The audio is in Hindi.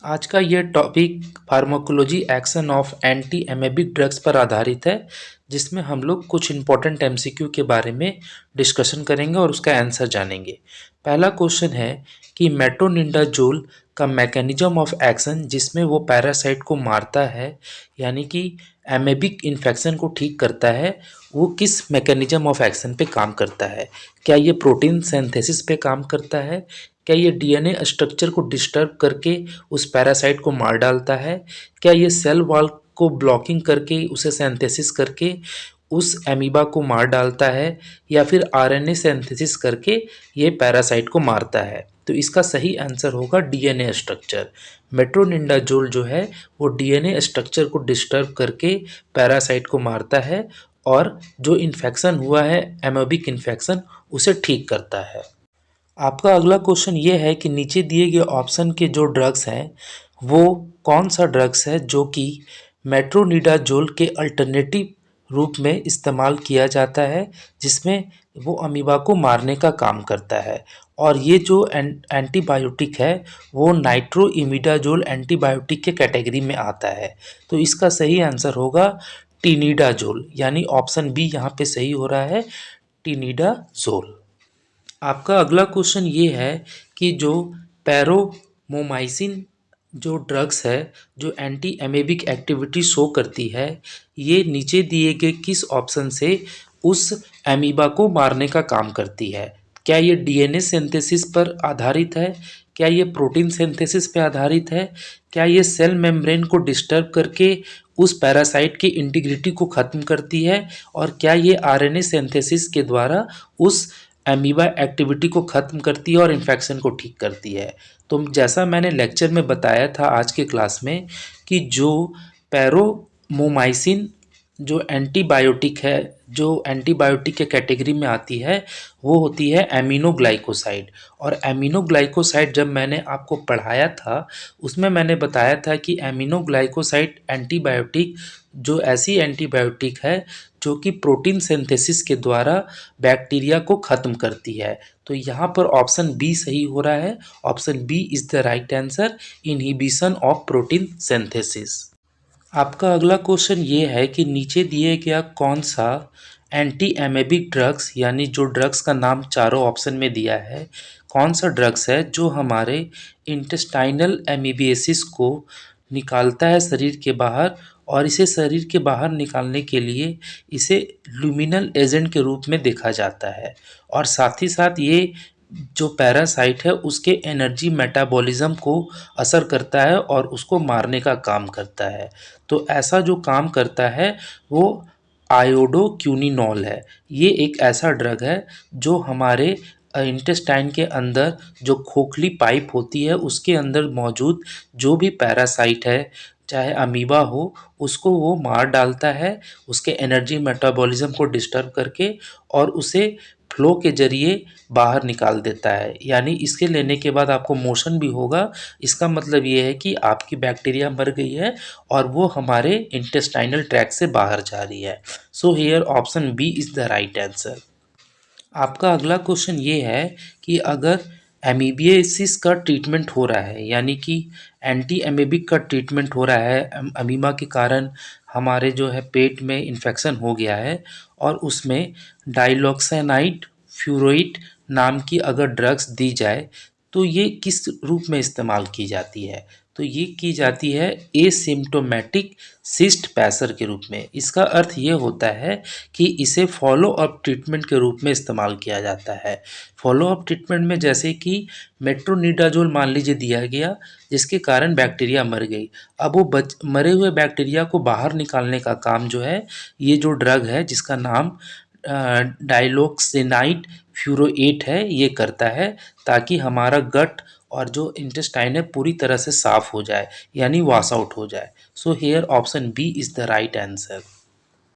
आज का ये topic pharmacology action of anti amoebic drugs पर आधारित है, जिसमें हम लोग कुछ इम्पोर्टेंट एमसीक्यू के बारे में डिस्कशन करेंगे और उसका आंसर जानेंगे। पहला क्वेश्चन है कि मेट्रोनिडाजोल का मैकेनिज्म ऑफ एक्शन, जिसमें वो पैरासाइट को मारता है यानी कि एमेबिक इन्फेक्शन को ठीक करता है, वो किस मैकेनिज्म ऑफ एक्शन पे काम करता है? क्या ये प्रोटीन सिंथेसिस पे काम करता है? क्या ये डीएनए स्ट्रक्चर को डिस्टर्ब करके उस पैरासाइट को मार डालता है? क्या ये सेल वॉल को ब्लॉकिंग करके उसे सिंथेसिस करके उस एमीबा को मार डालता है, या फिर आरएनए सिंथेसिस करके ये पैरासाइट को मारता है? तो इसका सही आंसर होगा डीएनए स्ट्रक्चर। मेट्रोनिडाजोल जो है वो डीएनए स्ट्रक्चर को डिस्टर्ब करके पैरासाइट को मारता है और जो इन्फेक्शन हुआ है एमोबिक इन्फेक्शन उसे ठीक करता है। आपका अगला क्वेश्चन ये है कि नीचे दिए गए ऑप्शन के जो ड्रग्स हैं वो कौन सा ड्रग्स है जो कि मेट्रोनिडाजोल के अल्टरनेटिव रूप में इस्तेमाल किया जाता है, जिसमें वो अमीबा को मारने का काम करता है। और ये जो एंटीबायोटिक है वो नाइट्रोइमिडाजोल एंटीबायोटिक के कैटेगरी में आता है। तो इसका सही आंसर होगा टिनिडाजोल, यानी ऑप्शन बी यहाँ पे सही हो रहा है, टिनिडाजोल। आपका अगला क्वेश्चन ये है कि जो पैरोमोमाइसिन जो ड्रग्स है जो एंटी एमेबिक एक्टिविटी शो करती है, ये नीचे दिए गए किस ऑप्शन से उस एमीबा को मारने का काम करती है? क्या ये डीएनए सिंथेसिस पर आधारित है? क्या ये प्रोटीन सिंथेसिस पे आधारित है? क्या ये सेल मेम्ब्रेन को डिस्टर्ब करके उस पैरासाइट की इंटीग्रिटी को ख़त्म करती है? और क्या ये आरएनए सिंथेसिस के द्वारा उस एमीबा एक्टिविटी को ख़त्म करती है और इन्फेक्शन को ठीक करती है? तो जैसा मैंने लेक्चर में बताया था आज के क्लास में कि जो पैरोमोमाइसिन जो एंटीबायोटिक है, जो एंटीबायोटिक के कैटेगरी में आती है, वो होती है एमिनोग्लाइकोसाइड। और एमिनोग्लाइकोसाइड जब मैंने आपको पढ़ाया था उसमें मैंने बताया था कि एमिनोग्लाइकोसाइड एंटीबायोटिक जो ऐसी एंटीबायोटिक है जो कि प्रोटीन सिंथेसिस के द्वारा बैक्टीरिया को ख़त्म करती है। तो यहाँ पर ऑप्शन बी सही हो रहा है। Option B is the right answer, inhibition of protein synthesis. आपका अगला क्वेश्चन ये है कि नीचे दिए गया कौन सा एंटी एमेबिक ड्रग्स, यानी जो ड्रग्स का नाम चारों ऑप्शन में दिया है, कौन सा ड्रग्स है जो हमारे इंटेस्टाइनल एमीबिएसिस को निकालता है शरीर के बाहर, और इसे शरीर के बाहर निकालने के लिए इसे लुमिनल एजेंट के रूप में देखा जाता है, और साथ ही साथ ये जो पैरासाइट है उसके एनर्जी मेटाबॉलिज्म को असर करता है और उसको मारने का काम करता है। तो ऐसा जो काम करता है वो आयोडोक्यूनिनॉल है। ये एक ऐसा ड्रग है जो हमारे इंटेस्टाइन के अंदर जो खोखली पाइप होती है उसके अंदर मौजूद जो भी पैरासाइट है, चाहे अमीबा हो, उसको वो मार डालता है उसके एनर्जी मेटाबॉलिज्म को डिस्टर्ब करके, और उसे फ्लो के ज़रिए बाहर निकाल देता है। यानी इसके लेने के बाद आपको मोशन भी होगा। इसका मतलब ये है कि आपकी बैक्टीरिया मर गई है और वो हमारे इंटेस्टाइनल ट्रैक्ट से बाहर जा रही है। So here option B is the right answer. आपका अगला क्वेश्चन ये है कि अगर एमीबियासिस का ट्रीटमेंट हो रहा है, यानी कि एंटी एमेबिक का ट्रीटमेंट हो रहा है, अमीबा के कारण हमारे जो है पेट में इन्फेक्शन हो गया है, और उसमें डाइलॉक्सानाइड फ्यूरोइड नाम की अगर ड्रग्स दी जाए तो ये किस रूप में इस्तेमाल की जाती है? तो ये की जाती है एसिम्प्टोमेटिक सिस्ट पैसर के रूप में। इसका अर्थ ये होता है कि इसे फॉलो अप ट्रीटमेंट के रूप में इस्तेमाल किया जाता है। फॉलो अप ट्रीटमेंट में जैसे कि मेट्रोनिडाजोल मान लीजिए दिया गया, जिसके कारण बैक्टीरिया मर गई। अब वो मरे हुए बैक्टीरिया को बाहर निकालने का काम जो है ये जो ड्रग है जिसका नाम डाइलॉक्सिनाइड फ्यूरोएट है, ये करता है, ताकि हमारा गट और जो इंटेस्टाइन है पूरी तरह से साफ हो जाए, यानी वॉश आउट हो जाए। So here option B is the right answer.